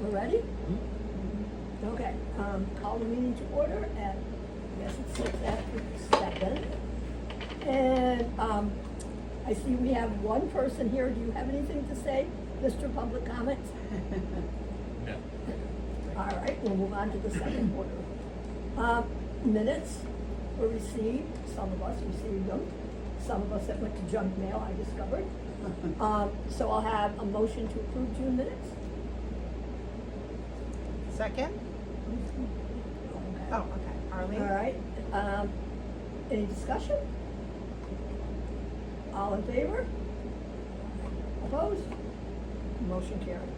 We're ready? Okay, call the meeting to order at, I guess it's 6:07. And, I see we have one person here. Do you have anything to say, Mr. Public Comment? No. All right, we'll move on to the second order. Minutes were received, some of us received them, some of us that went to junk mail, I discovered. So I'll have a motion to approve June minutes. Second? Okay. Oh, okay. Arlene? All right, any discussion? All in favor? Opposed? Motion carried.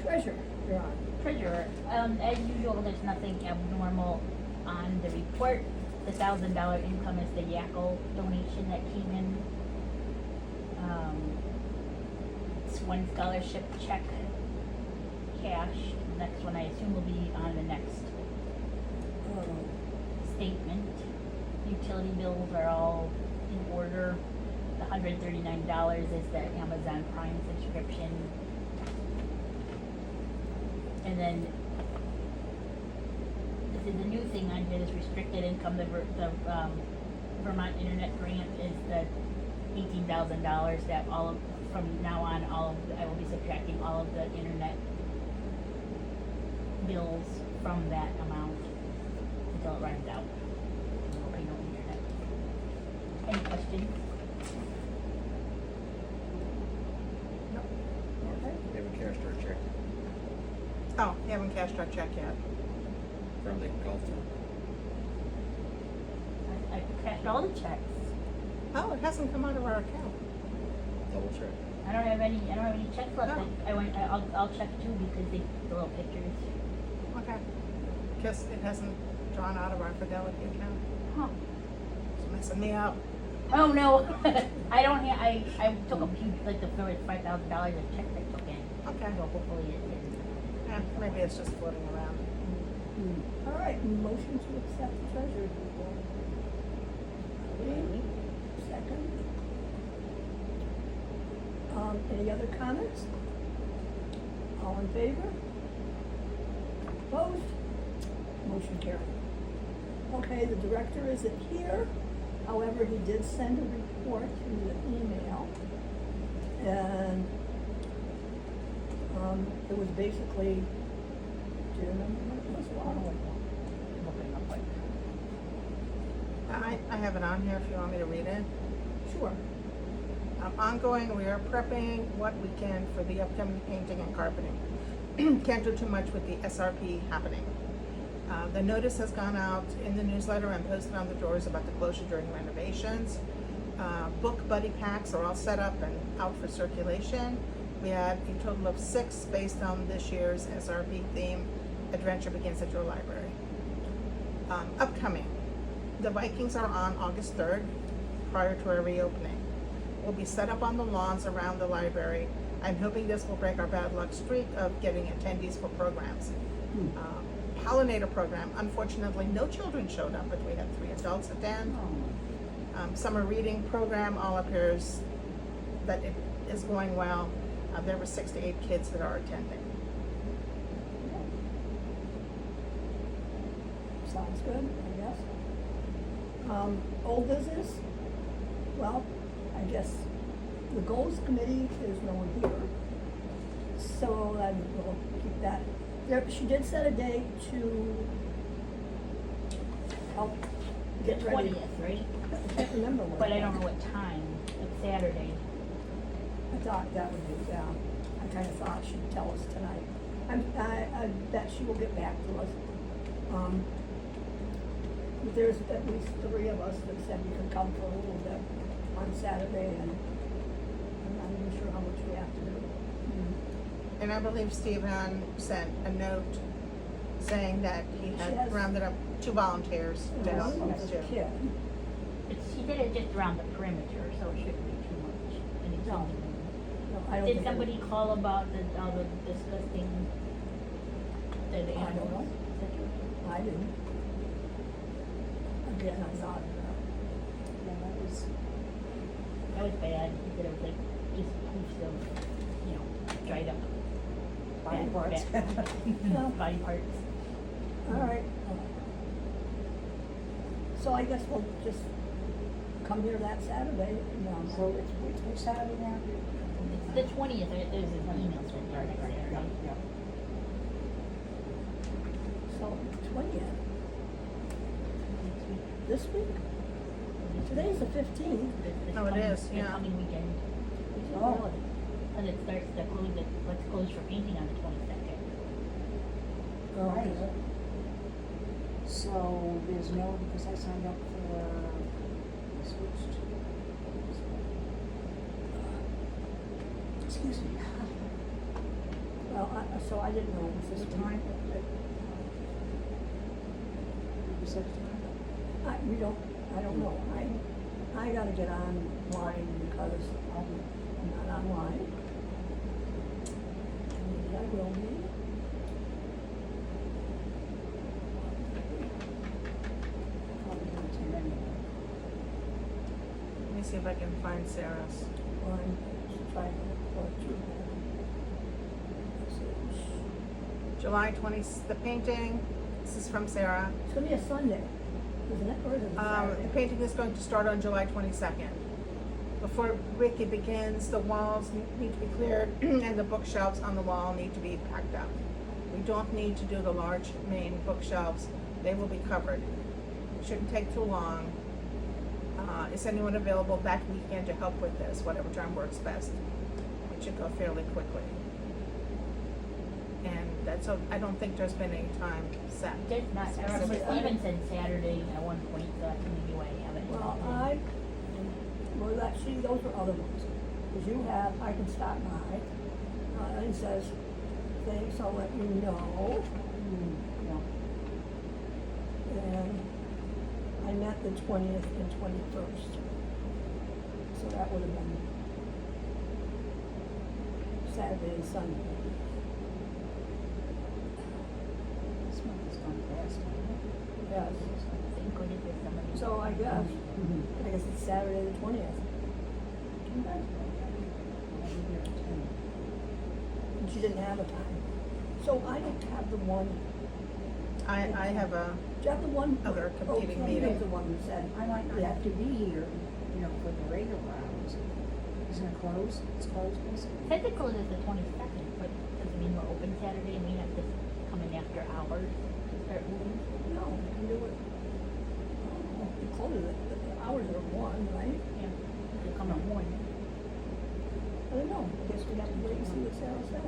Treasurer, you're on. Treasurer, as usual, there's nothing abnormal on the report. The $1,000 income is the Yakko donation that came in. It's one scholarship check, cash. The next one I assume will be on the next statement. Utility bills are all in order. The $139 is the Amazon Prime subscription. And then, this is a new thing on here, this restricted income, the Vermont Internet Grant is the $18,000 that all of, from now on, I will be subtracting all of the internet bills from that amount until it runs out. There'll be no internet. Any questions? No. Okay. We haven't cashed our check Oh, you haven't cashed our check yet. from the golf tournament. I cashed all the checks. Oh, it hasn't come out of our account. Double check. I don't have any checks left. Oh. I'll check too because the little pictures. Okay. Because it hasn't drawn out of our Fidelity account. Huh. It's messing me up. Oh no, I don't have, I took a few, like the $5,000 of checks I took in. Okay. So hopefully it didn't. Yeah, maybe it's just floating around. All right, motion to accept the treasurer's report. Arlene, second. Any other comments? All in favor? Opposed? Motion carried. Okay, the director isn't here. However, he did send a report through the email. And, it was basically, do you remember what it was? I have it on here if you want me to read it. Sure. Ongoing, we are prepping what we can for the upcoming painting and carpeting. Can't do too much with the SRP happening. The notice has gone out in the newsletter and posted on the doors about the closure during renovations. Book buddy packs are all set up and out for circulation. We had a total of 6 based on this year's SRP theme. Adventure begins at your library. Upcoming, the Vikings are on August 3rd, prior to our reopening. We'll be set up on the lawns around the library. I'm hoping this will break our bad luck streak of getting attendees for programs. Pollinator program, unfortunately, no children showed up, but we had 3 adults attend. Summer reading program, all appears that it is going well. There were 6 to 8 kids that are attending. Sounds good, I guess. Old business? Well, I guess the goals committee, there's no one here. So then we'll keep that. There, she did set a date to help The get ready. 20th, right? I can't remember what. But I don't know what time. It's Saturday. I thought that would be, yeah, I kinda thought she'd tell us tonight. I bet she will get back to us. But there's at least 3 of us that said we could come for a little bit on Saturday, and I'm not even sure how much we have to do. And I believe Stephen sent a note saying that he She had has- rounded up 2 volunteers to And help one of us them was too. a kid. She did it just around the perimeter, so it shouldn't be too much. And it's No. only- No, I don't Did think it- somebody call about all the disgusting, the I don't know. animals? I didn't. Again, I thought, That was bad, because it was like just proofs of, dried up Body parts. Body parts. All right. So I guess we'll just come here that Saturday and, So it's which Saturday now? It's the 20th, there's an email sent out next Saturday. Yeah. so 20th, Next week. this week? Today's the 15th. This Oh, it coming- is, the yeah. coming weekend. Oh. Cause it starts, let's close for painting on the 22nd. Oh, Right. okay. So there's no, because I signed up for, I switched. Excuse me. Well, so I didn't know it was this What week. time? You said time? I don't know. I gotta get online because I'm not online. Maybe I will be. Probably not attend anyway. Let me see if I can find Sarah's. Or I'm trying to, or two. July 20th, the painting, this is from Sarah. It's gonna be a Sunday, isn't it? Or is it a The Saturday? painting is going to start on July 22nd. Before Ricky begins, the walls need to be cleared and the bookshelves on the wall need to be packed up. We don't need to do the large main bookshelves, they will be covered. Shouldn't take too long. Is anyone available that weekend to help with this, whatever time works best? It should go fairly quickly. And that's, I don't think there's been any time set. There's not, Specific. Steven said Saturday at one point, so that's maybe why I haven't. Well, actually, those are other ones. Cause you have, I can stop by, it says, thanks, I'll let you know. No. And I met the 20th and 21st. So that would have been Saturday and Sunday. This month has gone fast, hasn't it? Yes. Included with somebody. So I guess it's Saturday the 20th. I'll be here at 10. And she didn't have a time. So I don't have the one, I have a, do you have the one? Other competing Somebody's meeting. the one who said. I might not Yeah. have to be here, you know, for the regular hours. Isn't it closed? It's closed, basically? Says it closes the 22nd, but doesn't mean we're open Saturday and we have to come in after hours to start moving. No, we can do it. Oh, we close it, the hours are 1, right? Yeah, to come at 1. I don't know, I guess we have to wait and see what Sarah says.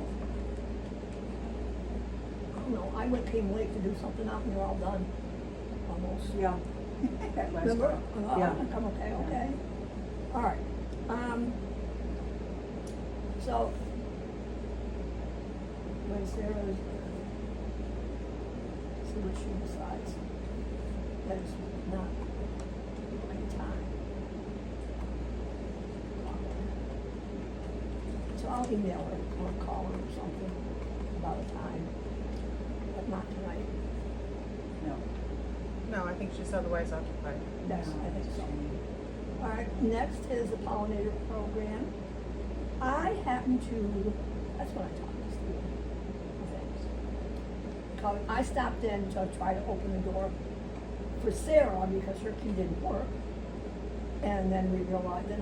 I don't know, came late to do something out and you're all done, almost. Yeah. That last Remember? part. Oh, Yeah. I'm okay, okay. All right. So, when Sarah's, see what she decides. That is not my time. So I'll email her or call her or something about a time, but not tonight. No. no, I think she's otherwise occupied. Yes, No, I think it's so. Jane. All right, next is the pollinator program. I happen to, that's when I talked to Steve. Because I stopped in to try to open the door for Sarah because her key didn't work. And then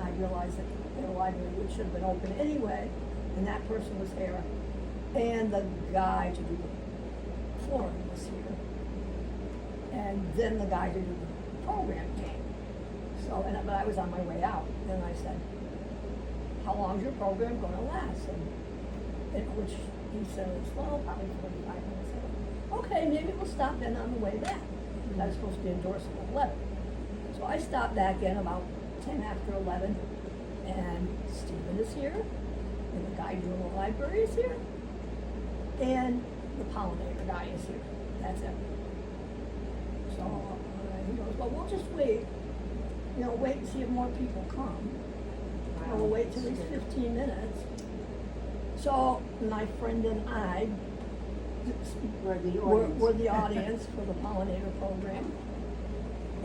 I realized that the library should have been open anyway, and that person was here. And the guy to do the flooring was here. And then the guy to do the program came. So, but I was on my way out, and I said, how long's your program gonna last? And which he says, well, probably 45 minutes. I said, okay, maybe we'll stop in on the way back. I was supposed to be indoors at 11. So I stopped back in about 10 after 11, and Stephen is here, and the guy doing the library is here, and the pollinator guy is here. That's it. So he goes, well, we'll just wait. Wait and see if more people come. And we'll wait till these 15 minutes. So my friend and I We're the were audience. the audience for the pollinator program.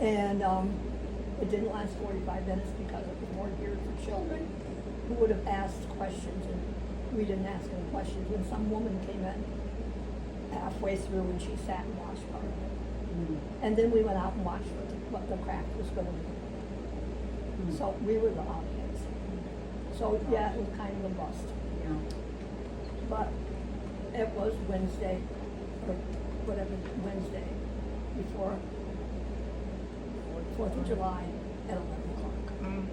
And it didn't last 45 minutes because it was more geared for children who would have asked questions and we didn't ask any questions, and some woman came in halfway through and she sat and watched part of it. And then we went out and watched what the craft was gonna be. So we were the audience. So yeah, it was kind of a bust. Yeah. But it was Wednesday, or whatever, Wednesday, before 4th of July at 11 o'clock, Mm.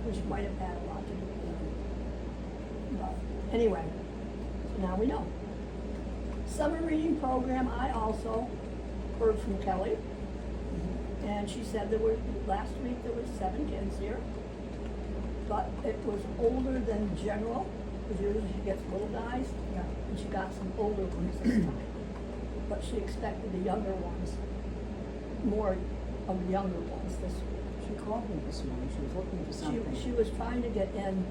which might have had a lot to do with it. But anyway, so now we know. Summer reading program, I also heard from Kelly. And she said last week there were 7 kids here. But it was older than general, because usually she gets little guys. Yeah. And she got some older ones this time. But she expected the younger ones, more of the younger ones this week. She called me this morning, she was looking for something. She was trying to get in,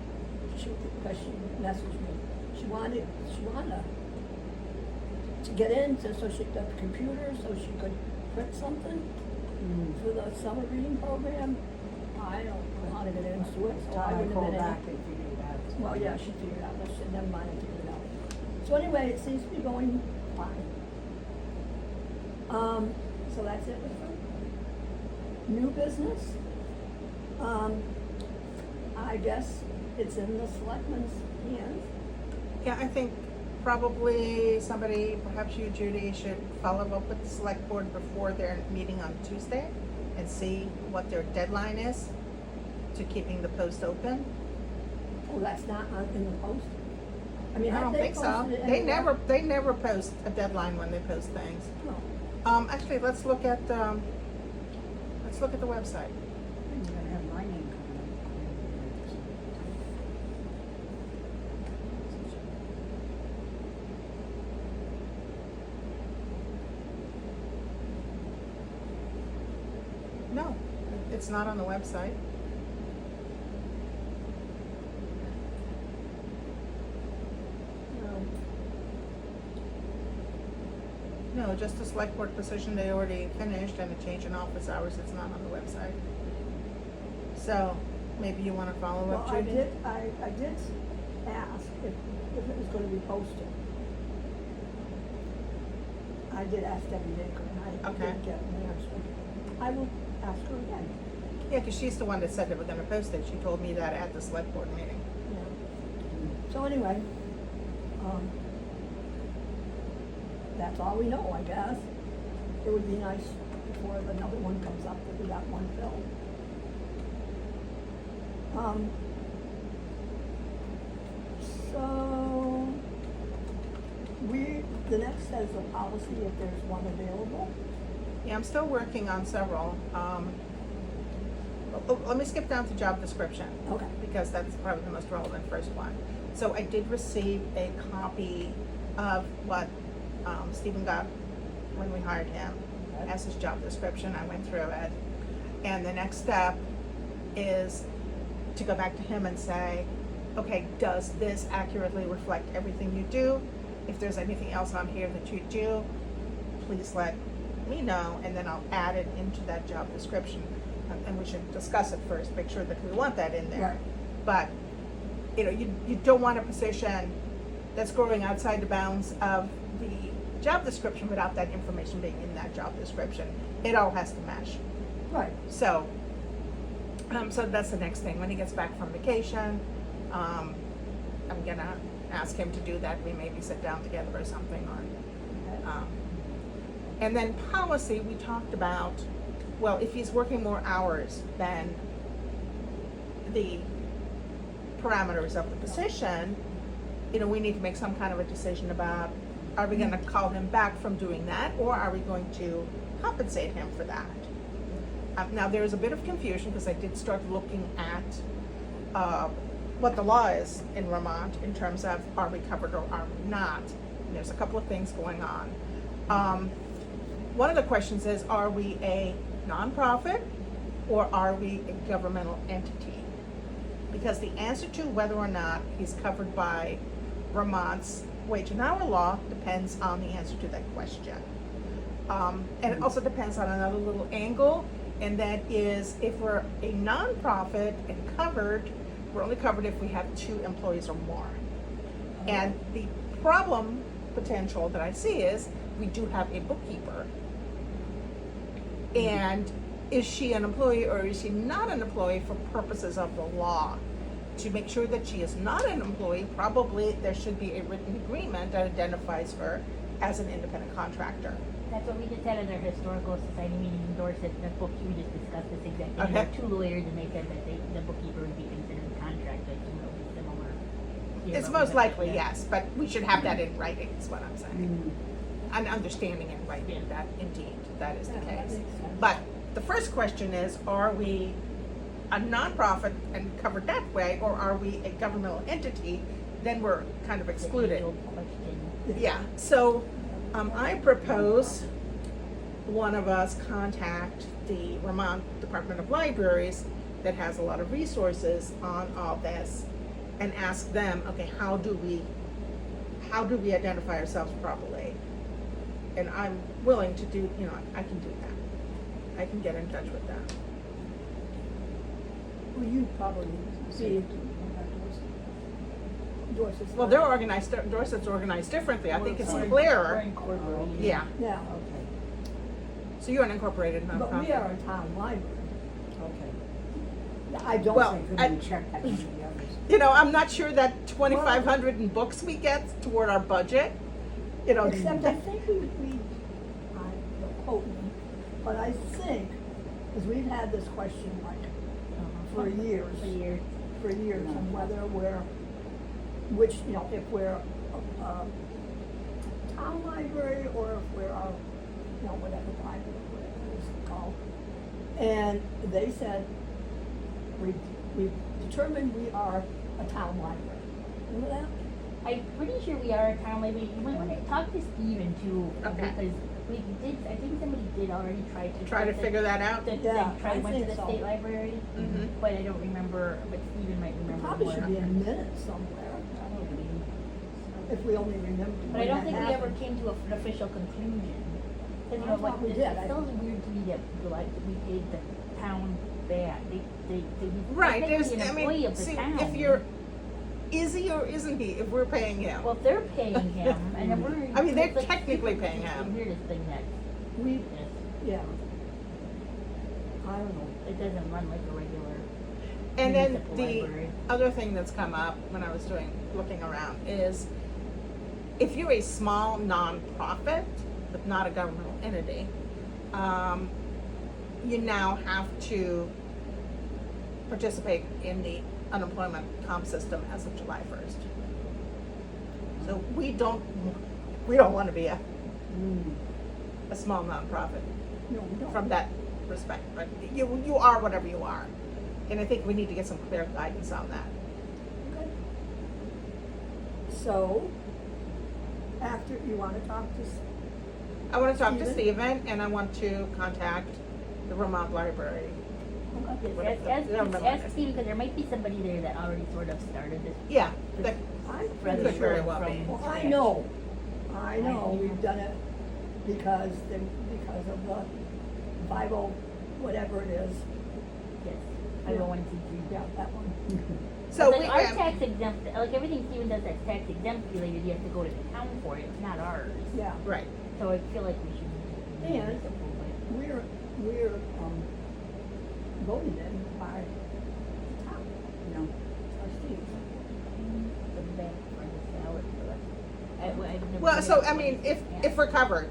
because she messaged me. She wanted to get in so she got the computer, so she could print something for the summer reading program. I don't know how to get into it, so I I wouldn't have called been back in. and figured it out. Well, yeah, she figured out, but she said, never mind, I figured it out. So anyway, it seems to be going fine. So that's it with her. New business, I guess it's in the selectmen's hands. Yeah, I think probably somebody, perhaps you, Judy, should follow up with the select board before their meeting on Tuesday and see what their deadline is to keeping the post open. Oh, that's not in the post? I mean, I have don't they think so. posted it They anywhere? never post a deadline when they post things. No. Actually, let's look at the website. You're gonna have my name coming No, it's not on the website. No. No, just the select board position they already finished and a change in office hours, it's not on the website. So, maybe you wanna follow Well, up, I Judy? did ask if it was gonna be posted. I did ask Debbie Baker, and I Okay. didn't get an answer. I will ask her again. Yeah, cause she's the one that said they were gonna post it, she told me that at the select board meeting. Yeah. So anyway, that's all we know, I guess. It would be nice before another one comes up that we got one filled. So, the next says the policy if there's one available. Yeah, I'm still working on several. Let me skip down to job description. Okay. Because that's probably the most relevant first one. So I did receive a copy of what Stephen got when we hired him Okay. as his job description. I went through it. And the next step is to go back to him and say, okay, does this accurately reflect everything you do? If there's anything else on here that you do, please let me know, and then I'll add it into that job description. And we should discuss it first, make sure that we want that in there. Right. But, you don't want a position that's growing outside the bounds of the job description without that information being in that job description. It all has to mesh. Right. So that's the next thing. When he gets back from vacation, I'm gonna ask him to do that. We maybe sit down together or something, or, Okay. and then policy, we talked about, well, if he's working more hours than the parameters of the position, we need to make some kind of a decision about, are we gonna call him back from doing that, or are we going to compensate him for that? Now, there's a bit of confusion, because I did start looking at what the law is in Vermont in terms of, are we covered or are we not? And there's a couple of things going on. One of the questions is, are we a nonprofit or are we a governmental entity? Because the answer to whether or not he's covered by Vermont's wage and hour law depends on the answer to that question. And it also depends on another little angle, and that is, if we're a nonprofit and covered, we're only covered if we have 2 employees or more. And the problem potential that I see is, we do have a bookkeeper. And is she an employee or is she not an employee for purposes of the law? To make sure that she is not an employee, probably there should be a written agreement that identifies her as an independent contractor. That's what we just had at our historical society meeting in Dorset, the book, we just discussed this exact thing. Okay. There were two lawyers and they said that the bookkeeper would be considered a contract, like, you know, similar. here, It's but most we- likely, yeah. yes, but we should have that in writing, is what I'm saying. Mm. An understanding in writing Yeah. that indeed that is the Yeah, that case. makes sense. But the first question is, are we a nonprofit and covered that way, or are we a governmental entity? Then we're kind of The excluded. age-old question. Yeah, so I propose one of us contact the Vermont Department of Libraries that has a lot of resources on all this and ask them, okay, how do we identify ourselves properly? And I'm willing to do, you know, I can do that. I can get in touch with them. Well, you probably see Dorset's. Well, they're organized, Dorset's organized differently. I think it's We're clearer. incorporated. Yeah, Yeah, Okay, so you're an incorporated nonprofit. but we are a town library. okay. I don't Well, think, I couldn't check that with the others. You know, I'm not sure that 2,500 in books we get toward our budget, you know. except I think we, don't quote me, but I think, because we've had this question like for years. For years. On whether we're, which, you know, if we're a town library or if we're a, you know, whatever library, whatever it's called. And they said, we determined we are a town library. Remember that? I'm pretty sure we are a town library. You might want to talk to Steven too, Okay. because we did, I think somebody did already Try to figure that out. Yeah, Try I went to think the so. state library, Mhm. but I don't remember, but Steven might remember Probably more. should be in minutes somewhere, Probably. if we only remember But I when don't that think we ever happened. came to an official conclusion. Cause you I know what, thought we it did. still is weird to me that we paid the town back, they, Right, technically there's, an I employee mean, of the see, town. if you're, is he or isn't he, if we're paying him? Well, if they're paying him, and then we're. I mean, they're it's like technically super paying him. confusing. Weirdest thing that We, is, yeah. I don't know. it doesn't run like a regular And then municipal the library. other thing that's come up when I was looking around is, if you're a small nonprofit, but not a governmental entity, you now have to participate in the unemployment comp system as of July 1st. So we don't want to be a small nonprofit No, we don't. from that respect, but you are whatever you are. And I think we need to get some clear guidance on that. Okay. So, after, you wanna talk to, I want to talk to Steven? Steven, and I want to contact the Vermont Library. Yes, ask Steve, because there might be somebody there that already sort of started this. Yeah, that I'm rather could very sure well from be. well, I scratch. know, we've done it because of the 50, whatever it is, Yes, I don't want to see three. yeah, that one. So Like we our have, tax exempt, like everything Steven does that's tax exempt related, you have to go to the town for it, it's not ours. Yeah, right. So I feel like we should. be And- municipal, but- we're voted in by the town No. trustees. The bank for the salary for us. I've never Well, been so in I mean, place, if we're covered,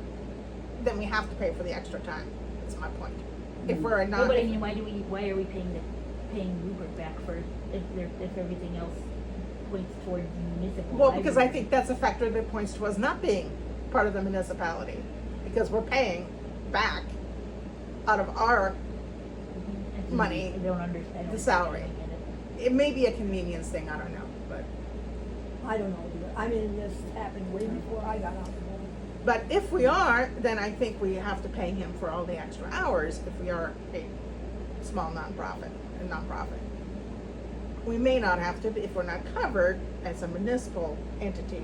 then we have to pay for the extra time. That's my point. If we're a No, non, but I mean, why are we paying Rupert back for, if everything else points towards municipal? well, because I library? think that's a factor that points to us not being part of the municipality, because we're paying back out of our, money, I don't understand. the salary. It may be a convenience thing, I don't know, but. I don't know either. I mean, this happened way before I got on the board. But if we are, then I think we have to pay him for all the extra hours if we are a small nonprofit. We may not have to if we're not covered as a municipal entity.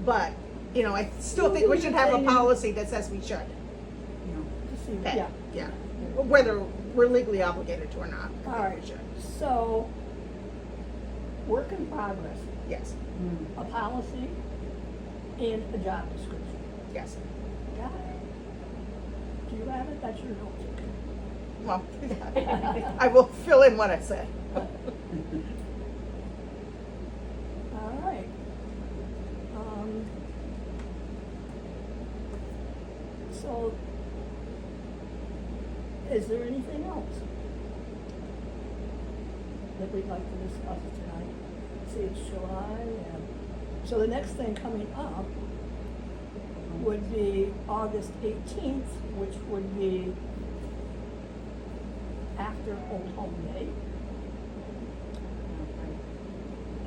But, you know, I still think we should have a policy that says we should No. To see, pay. yeah. Yeah, whether we're legally obligated to or not, All I right. think we should. So, work in progress. Yes, Hmm. a policy, and a job description. yes. Got it? Do you have it? That's your notes. Well, I will fill in what I say. All right. So, is there anything else that we'd like to discuss tonight? See, it's July, and, so the next thing coming up would be August 18th, which would be after Old Home Day.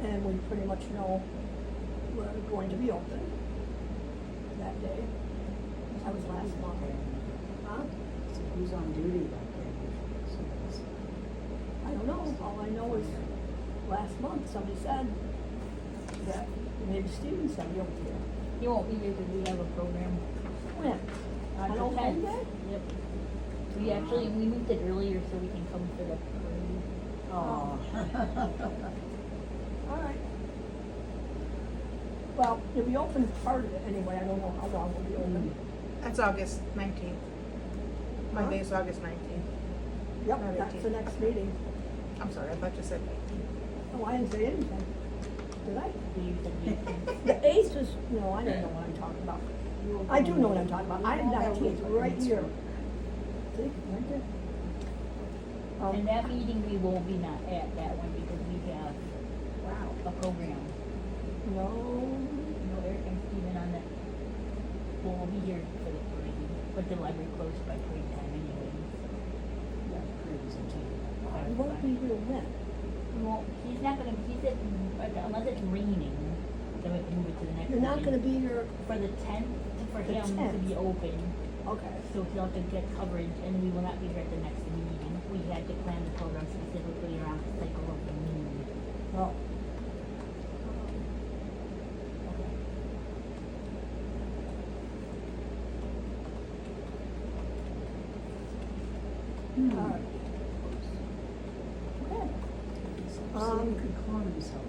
And we pretty much know we're going to be open that day. That was last month. Huh? So who's on duty that day? I don't know. All I know is last month, somebody said that maybe Steven said he'll be here. You won't be here because we have a program When? on On the Old Home 10th. Day? Yep. We moved it earlier so we can come for the parade. Oh. All right. Well, if we open part of it anyway, I don't know how long we'll be open. That's August 19th. Monday is August 19th. Yep, Not that's 18th. the next meeting. I'm sorry, I thought you said 19th. Oh, I didn't say anything. Did I? You said you can. The 8th is, no, I don't know what I'm talking about. I do know what I'm talking about. I have 19th right here. See, right there. And that meeting, we will be not at that one because we have Wow. a program. No, No, Eric and Steven on that. Well, we'll be here for the parade, but the library closed by parade time anyways. That crazy too. I won't be here when. Well, he's not gonna, unless it's raining, then we have to move it to the next You're not gonna meeting. be here, For the 10th, for The him to 10th. be open, okay. so he'll have to get coverage, and we will not be here at the next meeting. We had to plan the program specifically around the cycle of the moon. Oh. Hmm. All right. Okay. Sam could clone himself.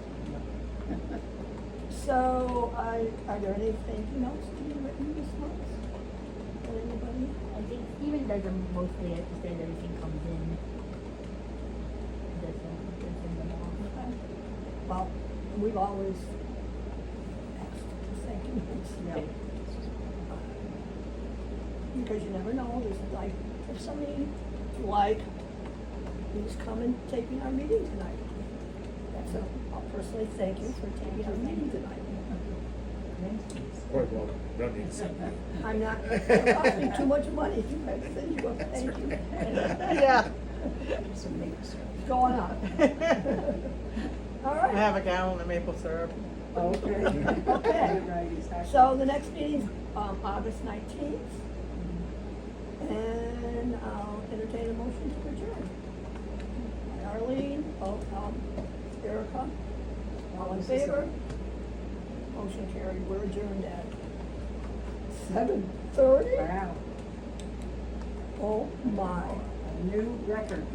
So, are there any thank you notes to be written this month? For anybody? I think Steven does them mostly, I just said everything comes in. Does them all. Okay. Well, we've always asked for thank you notes. Yeah. Because you never know, there's like, if somebody like, who's coming, taking our meeting tonight. That's a, I'll personally thank you for taking our meeting tonight. Quite well, don't need to. I'm not, it cost me too much money, you guys send you a thank you. Yeah. Some maple syrup. It's going up. All I right, have a gallon of maple syrup. Okay. Okay. Right, exactly. so the next meeting's, August 19th. And I'll entertain a motion to adjourn. Arlene, Erica, all in favor? Motion carried, we're adjourned at 7:30? Wow. Oh my. A new record.